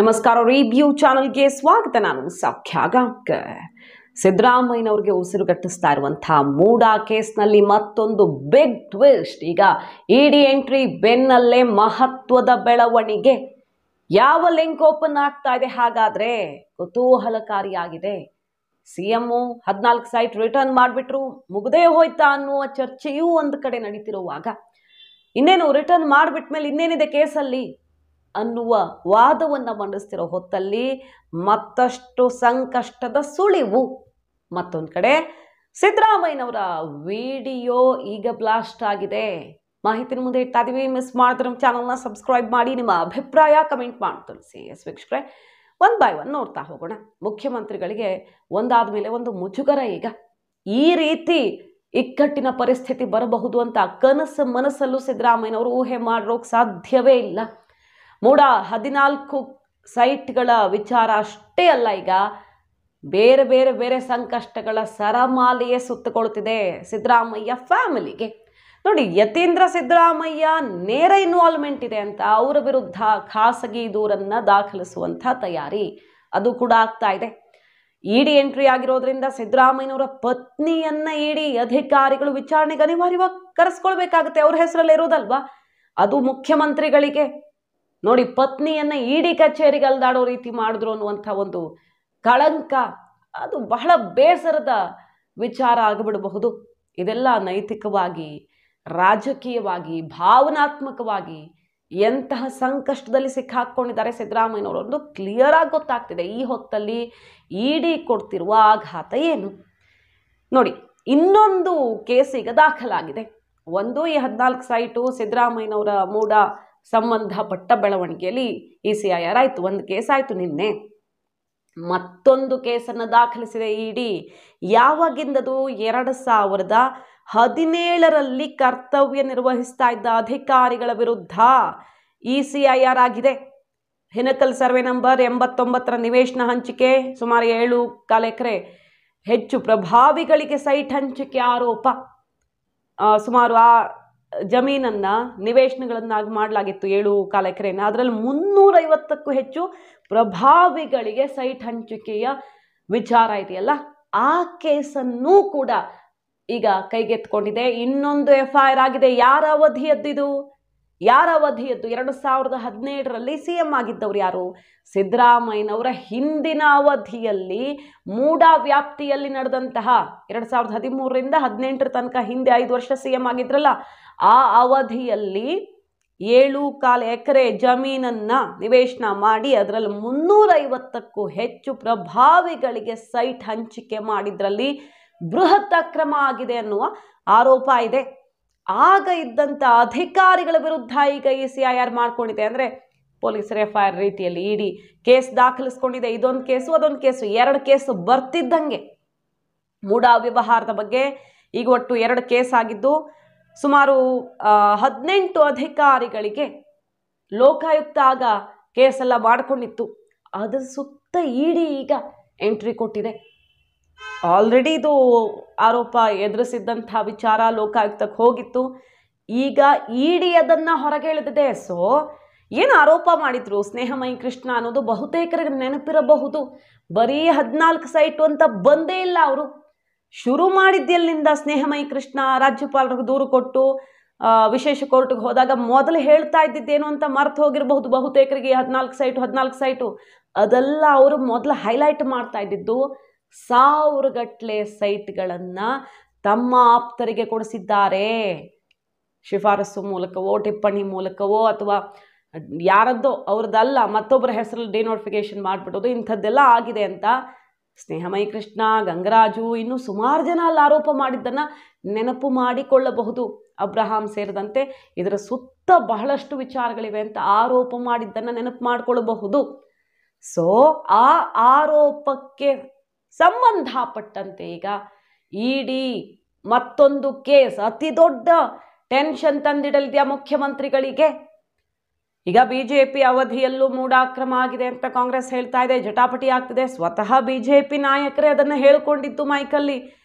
ನಮಸ್ಕಾರ. ರಿವ್ಯೂ ಚಾನಲ್ಗೆ ಸ್ವಾಗತ. ನಾನು ಸೌಖ್ಯ ಗಾಂವ್ಕರ್. ಸಿದ್ದರಾಮಯ್ಯನವರಿಗೆ ಉಸಿರುಗಟ್ಟಿಸ್ತಾ ಇರುವಂತಹ ಮೂಡ ಕೇಸ್ನಲ್ಲಿ ಮತ್ತೊಂದು ಬಿಗ್ ಟ್ವಿಸ್ಟ್. ಈಗ ಇಡಿ ಎಂಟ್ರಿ ಬೆನ್ನಲ್ಲೇ ಮಹತ್ವದ ಬೆಳವಣಿಗೆ. ಯಾವ ಲಿಂಕ್ ಓಪನ್ ಆಗ್ತಾ ಇದೆ ಹಾಗಾದ್ರೆ? ಕುತೂಹಲಕಾರಿಯಾಗಿದೆ. ಸಿಎಂ 14 ಸೈಟ್ ರಿಟರ್ನ್ ಮಾಡಿಬಿಟ್ರು, ಮುಗದೇ ಹೋಯ್ತಾ ಅನ್ನುವ ಚರ್ಚೆಯೂ ಒಂದು ಕಡೆ ನಡೀತಿರುವಾಗ, ಇನ್ನೇನು ರಿಟರ್ನ್ ಮಾಡಿಬಿಟ್ಮೇಲೆ ಇನ್ನೇನಿದೆ ಕೇಸಲ್ಲಿ ಅನ್ನುವ ವಾದವನ್ನು ಮಂಡಿಸ್ತಿರೋ ಹೊತ್ತಲ್ಲಿ ಮತ್ತಷ್ಟು ಸಂಕಷ್ಟದ ಸುಳಿವು. ಮತ್ತೊಂದು ಕಡೆ ಸಿದ್ದರಾಮಯ್ಯನವರ ವಿಡಿಯೋ ಈಗ ಬ್ಲಾಸ್ಟ್ ಆಗಿದೆ. ಮಾಹಿತಿನ ಮುಂದೆ ಇಡ್ತಾ ಇದೀವಿ. ಮಿಸ್ ಮಾಡಿದ್ರೆ ನಮ್ಮ ಚಾನಲ್ನ ಸಬ್ಸ್ಕ್ರೈಬ್ ಮಾಡಿ, ನಿಮ್ಮ ಅಭಿಪ್ರಾಯ ಕಮೆಂಟ್ ಮಾಡಿ ತಿಳಿಸಿ. ವೀಕ್ಷಕರೇ, ಒನ್ ಬೈ ಒನ್ ನೋಡ್ತಾ ಹೋಗೋಣ. ಮುಖ್ಯಮಂತ್ರಿಗಳಿಗೆ ಒಂದಾದ ಮೇಲೆ ಒಂದು ಮುಜುಗರ. ಈಗ ಈ ರೀತಿ ಇಕ್ಕಟ್ಟಿನ ಪರಿಸ್ಥಿತಿ ಬರಬಹುದು ಅಂತ ಕನಸು ಮನಸ್ಸಲ್ಲೂ ಸಿದ್ದರಾಮಯ್ಯನವರು ಊಹೆ ಮಾಡೋಕೆ ಸಾಧ್ಯವೇ ಇಲ್ಲ. ಮೂಡ 14 ಸೈಟ್ಗಳ ವಿಚಾರ ಅಷ್ಟೇ ಅಲ್ಲ, ಈಗ ಬೇರೆ ಬೇರೆ ಬೇರೆ ಸಂಕಷ್ಟಗಳ ಸರಮಾಲೆಯೇ ಸುತ್ತಕೊಳ್ತಿದೆ ಸಿದ್ದರಾಮಯ್ಯ ಫ್ಯಾಮಿಲಿಗೆ. ನೋಡಿ, ಯತೀಂದ್ರ ಸಿದ್ದರಾಮಯ್ಯ ನೇರ ಇನ್ವಾಲ್ವ್ಮೆಂಟ್ ಇದೆ ಅಂತ ಅವರ ವಿರುದ್ಧ ಖಾಸಗಿ ದೂರನ್ನ ದಾಖಲಿಸುವಂಥ ತಯಾರಿ ಅದು ಕೂಡ ಆಗ್ತಾ ಇದೆ. ಇಡಿ ಎಂಟ್ರಿ ಆಗಿರೋದ್ರಿಂದ ಸಿದ್ದರಾಮಯ್ಯನವರ ಪತ್ನಿಯನ್ನ ಇಡಿ ಅಧಿಕಾರಿಗಳು ವಿಚಾರಣೆಗೆ ಅನಿವಾರ್ಯವಾಗಿ ಕರೆಸ್ಕೊಳ್ಬೇಕಾಗುತ್ತೆ. ಅವ್ರ ಹೆಸರಲ್ಲಿ ಇರೋದಲ್ವಾ ಅದು. ಮುಖ್ಯಮಂತ್ರಿಗಳಿಗೆ ನೋಡಿ, ಪತ್ನಿಯನ್ನ ಇಡಿ ಕಚೇರಿಗೆ ಅಲ್ದಾಡೋ ರೀತಿ ಮಾಡಿದ್ರು ಅನ್ನುವಂಥ ಒಂದು ಕಳಂಕ, ಅದು ಬಹಳ ಬೇಸರದ ವಿಚಾರ ಆಗಿಬಿಡಬಹುದು. ಇದೆಲ್ಲ ನೈತಿಕವಾಗಿ, ರಾಜಕೀಯವಾಗಿ, ಭಾವನಾತ್ಮಕವಾಗಿ ಎಂತಹ ಸಂಕಷ್ಟದಲ್ಲಿ ಸಿಕ್ಕಾಕೊಂಡಿದ್ದಾರೆ ಸಿದ್ದರಾಮಯ್ಯನವರು ಒಂದು ಕ್ಲಿಯರ್ ಆಗಿ ಗೊತ್ತಾಗ್ತಿದೆ. ಈ ಹೊತ್ತಲ್ಲಿ ಇಡಿ ಕೊಡ್ತಿರುವ ಆಘಾತ ಏನು ನೋಡಿ. ಇನ್ನೊಂದು ಕೇಸ್ ಈಗ ದಾಖಲಾಗಿದೆ. ಒಂದು, ಈ 14 ಸೈಟು ಸಿದ್ದರಾಮಯ್ಯನವರ ಮೂಡ ಸಂಬಂಧಪಟ್ಟ ಬೆಳವಣಿಗೆಯಲ್ಲಿ ECIR ಆಯಿತು, ಒಂದು ಕೇಸ್ ಆಯಿತು ನಿನ್ನೆ. ಮತ್ತೊಂದು ಕೇಸನ್ನು ದಾಖಲಿಸಿದೆ ಇಡಿ. ಯಾವಾಗಿಂದದು? 2017ರಲ್ಲಿ ಕರ್ತವ್ಯ ನಿರ್ವಹಿಸ್ತಾ ಇದ್ದ ಅಧಿಕಾರಿಗಳ ವಿರುದ್ಧ ECIR ಆಗಿದೆ. ಹಿನಕಲ್ ಸರ್ವೆ ನಂಬರ್ 89ರ ನಿವೇಶನ ಹಂಚಿಕೆ, ಸುಮಾರು 7.25 ಎಕರೆ ಹೆಚ್ಚು ಪ್ರಭಾವಿಗಳಿಗೆ ಸೈಟ್ ಹಂಚಿಕೆ ಆರೋಪ. ಸುಮಾರು ಆ ಜಮೀನನ್ನು ನಿವೇಶನಗಳನ್ನಾಗಿ ಮಾಡಲಾಗಿತ್ತು, 7.25 ಎಕರೆನ. ಅದರಲ್ಲಿ 350ಕ್ಕೂ ಹೆಚ್ಚು ಪ್ರಭಾವಿಗಳಿಗೆ ಸೈಟ್ ಹಂಚಿಕೆಯ ವಿಚಾರ ಇದೆಯಲ್ಲ, ಆ ಕೇಸನ್ನು ಕೂಡ ಈಗ ಕೈಗೆತ್ಕೊಂಡಿದೆ. ಇನ್ನೊಂದು FIR ಆಗಿದೆ. ಯಾರ ಅವಧಿಯದ್ದು? 2017ರಲ್ಲಿ CM ಆಗಿದ್ದವ್ರು ಯಾರು? ಸಿದ್ದರಾಮಯ್ಯನವರ ಹಿಂದಿನ ಅವಧಿಯಲ್ಲಿ ಮೂಡ ವ್ಯಾಪ್ತಿಯಲ್ಲಿ ನಡೆದಂತಹ 2013ರಿಂದ 2018 ತನಕ ಹಿಂದೆ 5 ವರ್ಷ CM ಆಗಿದ್ರಲ್ಲ, ಆ ಅವಧಿಯಲ್ಲಿ 7.25 ಎಕರೆ ಜಮೀನನ್ನ ನಿವೇಶನ ಮಾಡಿ ಅದರಲ್ಲಿ 350ಕ್ಕೂ ಹೆಚ್ಚು ಪ್ರಭಾವಿಗಳಿಗೆ ಸೈಟ್ ಹಂಚಿಕೆ ಮಾಡಿದ್ರಲ್ಲಿ ಬೃಹತ್ ಅಕ್ರಮ ಆಗಿದೆ ಅನ್ನುವ ಆರೋಪ ಇದೆ. ಆಗ ಇದ್ದಂಥ ಅಧಿಕಾರಿಗಳ ವಿರುದ್ಧ ಈಗ ECIR ಮಾಡ್ಕೊಂಡಿದೆ. ಅಂದರೆ ಪೊಲೀಸರ FIR ರೀತಿಯಲ್ಲಿ ಇಡಿ ಕೇಸ್ ದಾಖಲಿಸ್ಕೊಂಡಿದೆ. ಇದೊಂದು ಕೇಸು, ಅದೊಂದು ಕೇಸು, 2 ಕೇಸು ಬರ್ತಿದ್ದಂಗೆ ಮೂಡ ವ್ಯವಹಾರದ ಬಗ್ಗೆ ಈಗ ಒಟ್ಟು 2 ಕೇಸ್ ಆಗಿದ್ದು, ಸುಮಾರು 18 ಅಧಿಕಾರಿಗಳಿಗೆ ಲೋಕಾಯುಕ್ತ ಆಗ ಕೇಸೆಲ್ಲ ಮಾಡಿಕೊಂಡಿತ್ತು. ಅದರ ಸುತ್ತ ಇಡಿ ಈಗ ಎಂಟ್ರಿ ಕೊಟ್ಟಿದೆ. ಆಲ್ರೆಡಿ ಇದು ಆರೋಪ ಎದುರಿಸಿದ್ದಂಥ ವಿಚಾರ ಲೋಕಾಯುಕ್ತಕ್ಕೆ ಹೋಗಿತ್ತು. ಈಗ ಇಡಿ ಅದನ್ನು ಹೊರಗೆ ಎಳೆದಿದೆ. ಸೊ ಏನು ಆರೋಪ ಮಾಡಿದ್ರು ಸ್ನೇಹಮಯಿ ಕೃಷ್ಣ ಅನ್ನೋದು ಬಹುತೇಕರಿಗೆ ನೆನಪಿರಬಹುದು. ಬರೀ 14 ಸೈಟು ಅಂತ ಬಂದೇ ಇಲ್ಲ ಅವರು. ಶುರು ಮಾಡಿದ್ದೆಲ್ಲಿಂದ? ಸ್ನೇಹಮಯಿ ಕೃಷ್ಣ ರಾಜ್ಯಪಾಲರಿಗೆ ದೂರು ಕೊಟ್ಟು ವಿಶೇಷ ಕೋರ್ಟ್ಗೆ ಹೋದಾಗ ಮೊದಲು ಹೇಳ್ತಾ ಇದ್ದಿದ್ದೇನು ಅಂತ ಮರ್ತು ಹೋಗಿರಬಹುದು ಬಹುತೇಕರಿಗೆ. 14 ಸೈಟು ಅದೆಲ್ಲ ಅವರು ಮೊದಲು ಹೈಲೈಟ್ ಮಾಡ್ತಾ ಇದ್ದಿದ್ದು 1000 ಗಟ್ಟಲೆ ಸೈಟ್ಗಳನ್ನು ತಮ್ಮ ಆಪ್ತರಿಗೆ ಕೊಡಿಸಿದ್ದಾರೆ. ಶಿಫಾರಸು ಮೂಲಕವೋ, ಟಿಪ್ಪಣಿ ಮೂಲಕವೋ, ಅಥವಾ ಯಾರದ್ದೋ ಅವ್ರದ್ದಲ್ಲ ಮತ್ತೊಬ್ಬರ ಹೆಸರಲ್ಲಿ ಡಿನೋಟಿಫಿಕೇಶನ್ ಮಾಡಿಬಿಡೋದು, ಇಂಥದ್ದೆಲ್ಲ ಆಗಿದೆ ಅಂತ ಸ್ನೇಹಮಯಿ ಕೃಷ್ಣ, ಗಂಗರಾಜು, ಇನ್ನು ಸುಮಾರು ಜನ ಅಲ್ಲಿ ಆರೋಪ ಮಾಡಿದ್ದನ್ನು ನೆನಪು ಮಾಡಿಕೊಳ್ಳಬಹುದು. ಅಬ್ರಹಾಂ ಸೇರಿದಂತೆ ಇದರ ಸುತ್ತ ಬಹಳಷ್ಟು ವಿಚಾರಗಳಿವೆ ಅಂತ ಆರೋಪ ಮಾಡಿದ್ದನ್ನು ನೆನಪು ಮಾಡಿಕೊಳ್ಳಬಹುದು. ಸೊ ಆ ಆರೋಪಕ್ಕೆ ಸಂಬಂಧಪಟ್ಟಂತೆ ಈಗ ಇಡಿ ಮತ್ತೊಂದು ಕೇಸ್ ಅತಿ ದೊಡ್ಡ ಟೆನ್ಷನ್ ತಂದಿಡಲಿದೆಯಾ ಮುಖ್ಯಮಂತ್ರಿಗಳಿಗೆ. ಈಗ BJP ಅವಧಿಯಲ್ಲೂ ಮೂಡ ಅಕ್ರಮ ಆಗಿದೆ ಅಂತ ಕಾಂಗ್ರೆಸ್ ಹೇಳ್ತಾ ಇದೆ, ಜಟಾಪಟಿ ಆಗ್ತಿದೆ. ಸ್ವತಃ BJP ನಾಯಕರೇ ಅದನ್ನು ಹೇಳ್ಕೊಂಡಿದ್ದು ಮೈಕಲ್ಲಿ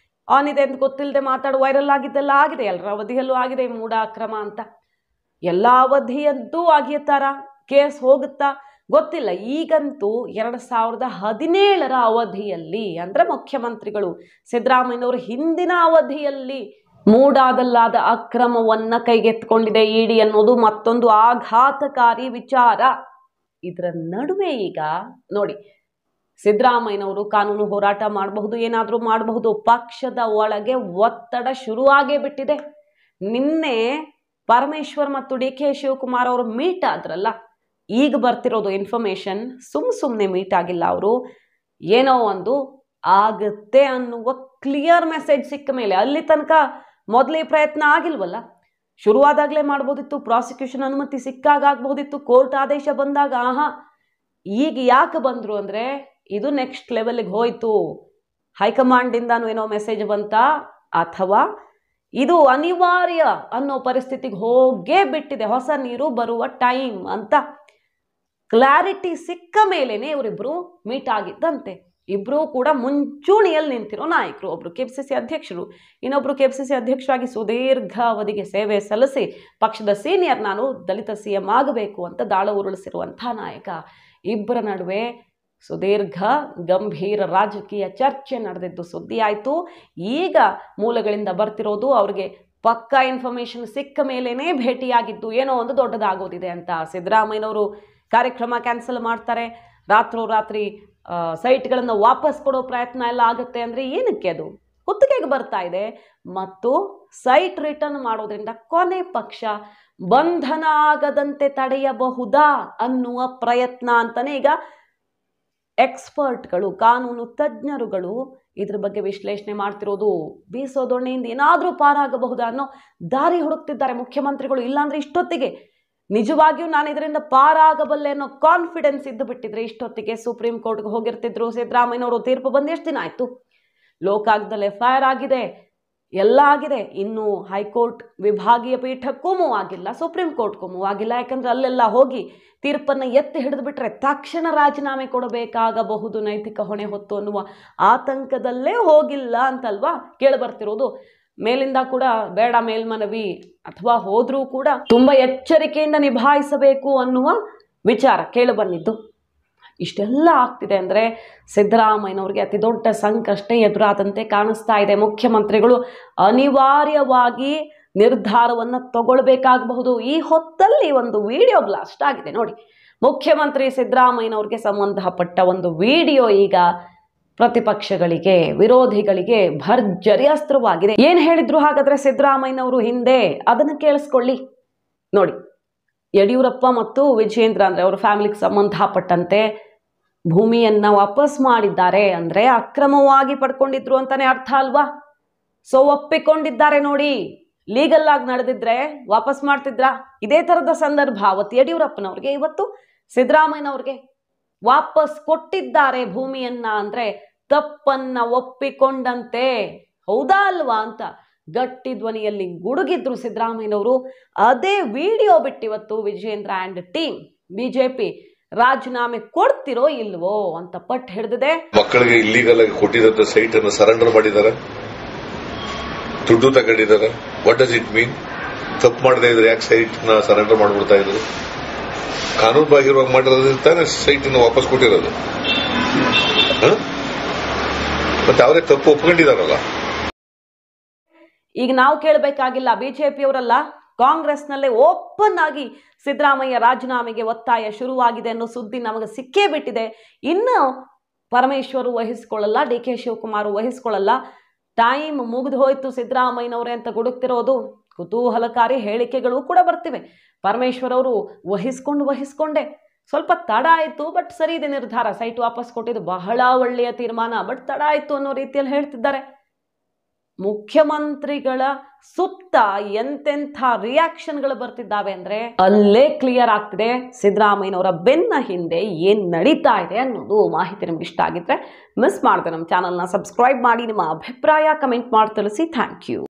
ಆನ್ ಇದೆ ಅಂತ ಗೊತ್ತಿಲ್ಲದೆ ಮಾತಾಡು ವೈರಲ್ ಆಗಿದ್ದೆಲ್ಲ ಆಗಿದೆ. ಎಲ್ಲರ ಅವಧಿಯಲ್ಲೂ ಆಗಿದೆ ಮೂಡ ಅಕ್ರಮ ಅಂತ. ಎಲ್ಲ ಅವಧಿಯದ್ದು ಆಗಿರ್ತಾರ ಕೇಸ್ ಹೋಗುತ್ತಾ? ಗೊತ್ತಿಲ್ಲ. ಈಗಂತೂ 2017ರ ಅವಧಿಯಲ್ಲಿ ಅಂದರೆ ಮುಖ್ಯಮಂತ್ರಿಗಳು ಸಿದ್ದರಾಮಯ್ಯನವರು ಹಿಂದಿನ ಅವಧಿಯಲ್ಲಿ ಮೂಡಾದಲ್ಲಾದ ಅಕ್ರಮವನ್ನ ಕೈಗೆತ್ತಿಕೊಂಡಿದೆ ಇಡಿ ಅನ್ನೋದು ಮತ್ತೊಂದು ಆಘಾತಕಾರಿ ವಿಚಾರ. ಇದರ ನಡುವೆ ಈಗ ನೋಡಿ, ಸಿದ್ದರಾಮಯ್ಯನವರು ಕಾನೂನು ಹೋರಾಟ ಮಾಡಬಹುದು, ಏನಾದರೂ ಮಾಡಬಹುದು, ಪಕ್ಷದ ಒಳಗೆ ಒತ್ತಡ ಶುರುವಾಗೇ ಬಿಟ್ಟಿದೆ. ನಿನ್ನೆ ಪರಮೇಶ್ವರ್ ಮತ್ತು ಡಿ ಕೆ ಶಿವಕುಮಾರ್ ಅವರು ಮೀಟ್ ಆದ್ರಲ್ಲ, ಈಗ ಬರ್ತಿರೋದು ಇನ್ಫಾರ್ಮೇಶನ್ ಸುಮ್ಮನೆ ಮೀಟ್ ಆಗಿಲ್ಲ. ಅವರು ಏನೋ ಒಂದು ಆಗುತ್ತೆ ಅನ್ನುವ ಕ್ಲಿಯರ್ ಮೆಸೇಜ್ ಸಿಕ್ಕ ಮೇಲೆ, ಅಲ್ಲಿ ತನಕ ಮೊದಲೇ ಪ್ರಯತ್ನ ಆಗಿಲ್ವಲ್ಲ, ಶುರುವಾದಾಗಲೇ ಮಾಡ್ಬೋದಿತ್ತು, ಪ್ರಾಸಿಕ್ಯೂಷನ್ ಅನುಮತಿ ಸಿಕ್ಕಾಗ ಆಗ್ಬೋದಿತ್ತು, ಕೋರ್ಟ್ ಆದೇಶ ಬಂದಾಗ. ಈಗ ಯಾಕೆ ಬಂದರು ಅಂದರೆ ಇದು ನೆಕ್ಸ್ಟ್ ಲೆವೆಲ್ಗೆ ಹೋಯ್ತು, ಹೈಕಮಾಂಡಿಂದಾನು ಏನೋ ಮೆಸೇಜ್ ಬಂತ, ಅಥವಾ ಇದು ಅನಿವಾರ್ಯ ಅನ್ನೋ ಪರಿಸ್ಥಿತಿಗೆ ಹೋಗೇ ಬಿಟ್ಟಿದೆ, ಹೊಸ ನೀರು ಬರುವ ಟೈಮ್ ಅಂತ ಕ್ಲಾರಿಟಿ ಸಿಕ್ಕ ಮೇಲೇನೆ ಇವರಿಬ್ರು ಮೀಟ್ ಆಗಿದ್ದಂತೆ. ಇಬ್ರು ಕೂಡ ಮುಂಚೂಣಿಯಲ್ಲಿ ನಿಂತಿರೋ ನಾಯಕರು. ಒಬ್ರು ಕೆಪಿಸಿಸಿ ಅಧ್ಯಕ್ಷರು, ಇನ್ನೊಬ್ರು ಕೆಪಿಸಿಸಿ ಅಧ್ಯಕ್ಷರಾಗಿ ಸುದೀರ್ಘ ಅವಧಿಗೆ ಸೇವೆ ಸಲ್ಲಿಸಿ ಪಕ್ಷದ ಸೀನಿಯರ್, ನಾನು ದಲಿತ CM ಆಗಬೇಕು ಅಂತ ದಾಳ ಉರುಳಿಸಿರುವಂತಹ ನಾಯಕ. ಇಬ್ಬರ ನಡುವೆ ಸುದೀರ್ಘ ಗಂಭೀರ ರಾಜಕೀಯ ಚರ್ಚೆ ನಡೆದಿದ್ದು ಸುದ್ದಿ ಆಯಿತು. ಈಗ ಮೂಲಗಳಿಂದ ಬರ್ತಿರೋದು ಅವ್ರಿಗೆ ಪಕ್ಕಾ ಇನ್ಫಾರ್ಮೇಶನ್ ಸಿಕ್ಕ ಮೇಲೇನೆ ಭೇಟಿಯಾಗಿದ್ದು ಏನೋ ಒಂದು ದೊಡ್ಡದಾಗೋದಿದೆ ಅಂತ. ಸಿದ್ದರಾಮಯ್ಯನವರು ಕಾರ್ಯಕ್ರಮ ಕ್ಯಾನ್ಸಲ್ ಮಾಡ್ತಾರೆ, ರಾತ್ರೋರಾತ್ರಿ ಸೈಟ್ಗಳನ್ನು ವಾಪಸ್ ಕೊಡೋ ಪ್ರಯತ್ನ ಎಲ್ಲ ಆಗುತ್ತೆ ಅಂದರೆ ಏನಕ್ಕೆ? ಅದು ಕುತ್ತಿಗೆಗೆ ಬರ್ತಾ ಇದೆ. ಮತ್ತು ಸೈಟ್ ರಿಟರ್ನ್ ಮಾಡೋದ್ರಿಂದ ಕೊನೆ ಪಕ್ಷ ಬಂಧನ ಆಗದಂತೆ ತಡೆಯಬಹುದಾ ಅನ್ನುವ ಪ್ರಯತ್ನ ಅಂತಲೇ ಈಗ ಎಕ್ಸ್ಪರ್ಟ್ಗಳು, ಕಾನೂನು ತಜ್ಞರುಗಳು ಇದ್ರ ಬಗ್ಗೆ ವಿಶ್ಲೇಷಣೆ ಮಾಡ್ತಿರೋದು. ಬೀಸೋ ದೊಣ್ಣೆಯಿಂದ ಏನಾದರೂ ಪಾರಾಗಬಹುದಾ ಅನ್ನೋ ದಾರಿ ಹುಡುಕ್ತಿದ್ದಾರೆ ಮುಖ್ಯಮಂತ್ರಿಗಳು. ಇಲ್ಲಾಂದ್ರೆ ಇಷ್ಟೊತ್ತಿಗೆ ನಿಜವಾಗಿಯೂ ನಾನು ಇದರಿಂದ ಪಾರಾಗಬಲ್ಲೆ ಅನ್ನೋ ಕಾನ್ಫಿಡೆನ್ಸ್ ಇದ್ದು ಬಿಟ್ಟಿದ್ರೆ ಇಷ್ಟೊತ್ತಿಗೆ ಸುಪ್ರೀಂ ಕೋರ್ಟ್ಗೆ ಹೋಗಿರ್ತಿದ್ರು. ಸಿದ್ದರಾಮಯ್ಯನವರು ತೀರ್ಪು ಬಂದು ಎಷ್ಟು ದಿನ ಆಯಿತು? ಲೋಕಾಯುಕ್ತದಲ್ಲಿ FIR ಆಗಿದೆ, ಎಲ್ಲ ಆಗಿದೆ. ಇನ್ನು ಹೈಕೋರ್ಟ್ ವಿಭಾಗೀಯ ಪೀಠಕ್ಕೂ ಮೂವ್ ಆಗಿಲ್ಲ, ಸುಪ್ರೀಂ ಕೋರ್ಟ್ಗೂ ಮೂವ್ ಆಗಿಲ್ಲ. ಯಾಕಂದ್ರೆ ಅಲ್ಲೆಲ್ಲ ಹೋಗಿ ತೀರ್ಪನ್ನು ಎತ್ತಿ ಹಿಡಿದು ಬಿಟ್ರೆ ತಕ್ಷಣ ರಾಜೀನಾಮೆ ಕೊಡಬೇಕಾಗಬಹುದು, ನೈತಿಕ ಹೊಣೆ ಹೊತ್ತು ಅನ್ನುವ ಆತಂಕದಲ್ಲೇ ಹೋಗಿಲ್ಲ ಅಂತಲ್ವಾ ಕೇಳಿಬರ್ತಿರೋದು. ಮೇಲಿಂದ ಕೂಡ ಬೇಡ ಮೇಲ್ಮನವಿ, ಅಥವಾ ಹೋದ್ರೂ ಕೂಡ ತುಂಬ ಎಚ್ಚರಿಕೆಯಿಂದ ನಿಭಾಯಿಸಬೇಕು ಅನ್ನುವ ವಿಚಾರ ಕೇಳಿಬಂದಿದ್ದು. ಇಷ್ಟೆಲ್ಲ ಆಗ್ತಿದೆ ಅಂದರೆ ಸಿದ್ದರಾಮಯ್ಯನವ್ರಿಗೆ ಅತಿ ದೊಡ್ಡ ಸಂಕಷ್ಟ ಎದುರಾದಂತೆ ಕಾಣಿಸ್ತಾ ಇದೆ. ಮುಖ್ಯಮಂತ್ರಿಗಳು ಅನಿವಾರ್ಯವಾಗಿ ನಿರ್ಧಾರವನ್ನು ತಗೊಳ್ಬೇಕಾಗಬಹುದು. ಈ ಹೊತ್ತಲ್ಲಿ ಒಂದು ವಿಡಿಯೋ ಬ್ಲಾಸ್ಟ್ ಆಗಿದೆ ನೋಡಿ. ಮುಖ್ಯಮಂತ್ರಿ ಸಿದ್ದರಾಮಯ್ಯನವ್ರಿಗೆ ಸಂಬಂಧಪಟ್ಟ ಒಂದು ವಿಡಿಯೋ ಈಗ ಪ್ರತಿಪಕ್ಷಗಳಿಗೆ, ವಿರೋಧಿಗಳಿಗೆ ಭರ್ಜರಿ ಅಸ್ತ್ರವಾಗಿದೆ. ಏನು ಹೇಳಿದ್ರು ಹಾಗಾದ್ರೆ ಸಿದ್ದರಾಮಯ್ಯನವರು ಹಿಂದೆ, ಅದನ್ನು ಕೇಳಿಸ್ಕೊಳ್ಳಿ ನೋಡಿ. ಯಡಿಯೂರಪ್ಪ ಮತ್ತು ವಿಜಯೇಂದ್ರ ಅಂದರೆ ಅವರ ಫ್ಯಾಮಿಲಿಗೆ ಸಂಬಂಧಪಟ್ಟಂತೆ ಭೂಮಿಯನ್ನ ವಾಪಸ್ ಮಾಡಿದ್ದಾರೆ ಅಂದರೆ ಅಕ್ರಮವಾಗಿ ಪಡ್ಕೊಂಡಿದ್ರು ಅಂತಾನೆ ಅರ್ಥ ಅಲ್ವಾ? ಸೊ ಒಪ್ಪಿಕೊಂಡಿದ್ದಾರೆ ನೋಡಿ. ಲೀಗಲ್ ಆಗಿ ನಡೆದಿದ್ರೆ ವಾಪಸ್ ಮಾಡ್ತಿದ್ರ? ಇದೇ ಥರದ ಸಂದರ್ಭ ಅವತ್ತು ಯಡಿಯೂರಪ್ಪನವ್ರಿಗೆ, ಇವತ್ತು ಸಿದ್ದರಾಮಯ್ಯನವ್ರಿಗೆ ವಾಪಸ್ ಕೊಟ್ಟಿದ್ದಾರೆ ಭೂಮಿಯನ್ನ ಅಂದರೆ ತಪ್ಪನ್ನ ಒಪ್ಪಿಕೊಂಡಂತೆ, ಹೌದಾ ಅಲ್ವಾ ಅಂತ ಗಟ್ಟಿ ಧ್ವನಿಯಲ್ಲಿ ಗುಡುಗಿದ್ರು ಸಿದ್ದರಾಮಯ್ಯನವರು. ಅದೇ ವಿಡಿಯೋ ಬಿಟ್ಟಿವತ್ತು ವಿಜಯೇಂದ್ರ ಆ್ಯಂಡ್ ಟೀಮ್ ಬಿಜೆಪಿ ರಾಜೀನಾಮೆ ಕೊಡ್ತಿರೋ ಇಲ್ವೋ ಅಂತ ಪಟ್ಟು ಹಿಡಿದಿದೆ. ಮಕ್ಕಳಿಗೆ ಇಲ್ಲಿಗಲ್ ಆಗಿ ಕೊಟ್ಟಿದ್ದ ಸೈಟ್ ಅನ್ನು ಸರೆಂಡರ್ ಮಾಡಿದ್ದಾರೆ, ದುಡ್ಡು ತಗೊಂಡಿದ್ದಾರೆ. What does it mean? ತಪ್ಪು ಮಾಡದೇ ಇದ್ರೆ ಯಾಕೆ ಸೈಟ್ ನ ಸರೆಂಡರ್ ಮಾಡ್ಬಿಡ್ತಾ ಇದ್ರು? ಕಾನೂನು ಬಾಹಿರವಾಗಿ ಮಾಡಿರೋದ್ರಿಂದ ಸೈಟ್ ಅನ್ನು ವಾಪಸ್ ಕೊಟ್ಟಿರೋದು. ಮತ್ತೆ ಅವರೇ ತಪ್ಪು ಒಪ್ಕೊಂಡಿದಾರಲ್ಲ. ಈಗ ನಾವು ಕೇಳಬೇಕಾಗಿಲ್ಲ, ಬಿಜೆಪಿಯವರಲ್ಲ, ಕಾಂಗ್ರೆಸ್ನಲ್ಲೇ ಓಪನ್ ಆಗಿ ಸಿದ್ದರಾಮಯ್ಯ ರಾಜೀನಾಮೆಗೆ ಒತ್ತಾಯ ಶುರುವಾಗಿದೆ ಅನ್ನೋ ಸುದ್ದಿ ನಮಗೆ ಸಿಕ್ಕೇ ಬಿಟ್ಟಿದೆ. ಇನ್ನು ಪರಮೇಶ್ವರು ವಹಿಸ್ಕೊಳ್ಳಲ್ಲ, ಡಿ ಕೆ ಶಿವಕುಮಾರ್ ವಹಿಸ್ಕೊಳ್ಳಲ್ಲ, ಟೈಮ್ ಮುಗಿದು ಹೋಯ್ತು ಸಿದ್ದರಾಮಯ್ಯನವರೇ ಅಂತ ಗುಡುಕ್ತಿರೋದು. ಕುತೂಹಲಕಾರಿ ಹೇಳಿಕೆಗಳು ಕೂಡ ಬರ್ತಿವೆ. ಪರಮೇಶ್ವರ್ ಅವರು ವಹಿಸ್ಕೊಂಡೆ ಸ್ವಲ್ಪ ತಡ ಆಯಿತು, ಬಟ್ ಸರಿ ಇದೆ ನಿರ್ಧಾರ, ಸೈಟ್ ವಾಪಸ್ ಕೊಟ್ಟಿದ್ದು ಬಹಳ ಒಳ್ಳೆಯ ತೀರ್ಮಾನ, ಬಟ್ ತಡ ಆಯಿತು ಅನ್ನೋ ರೀತಿಯಲ್ಲಿ ಹೇಳ್ತಿದ್ದಾರೆ. ಮುಖ್ಯಮಂತ್ರಿಗಳ ಸುತ್ತ ಎಂತೆಂಥ ರಿಯಾಕ್ಷನ್ಗಳು ಬರ್ತಿದ್ದಾವೆ ಅಂದ್ರೆ ಅಲ್ಲೇ ಕ್ಲಿಯರ್ ಆಗ್ತಿದೆ ಸಿದ್ದರಾಮಯ್ಯನವರ ಬೆನ್ನ ಹಿಂದೆ ಏನ್ ನಡೀತಾ ಇದೆ ಅನ್ನೋದು. ಮಾಹಿತಿ ನಿಮ್ಗೆ ಇಷ್ಟ ಆಗಿದ್ರೆ ಮಿಸ್ ಮಾಡದೆ ನಮ್ಮ ಚಾನಲ್ನ ಸಬ್ಸ್ಕ್ರೈಬ್ ಮಾಡಿ, ನಿಮ್ಮ ಅಭಿಪ್ರಾಯ ಕಮೆಂಟ್ ಮಾಡಿ ತಿಳಿಸಿ. Thank you.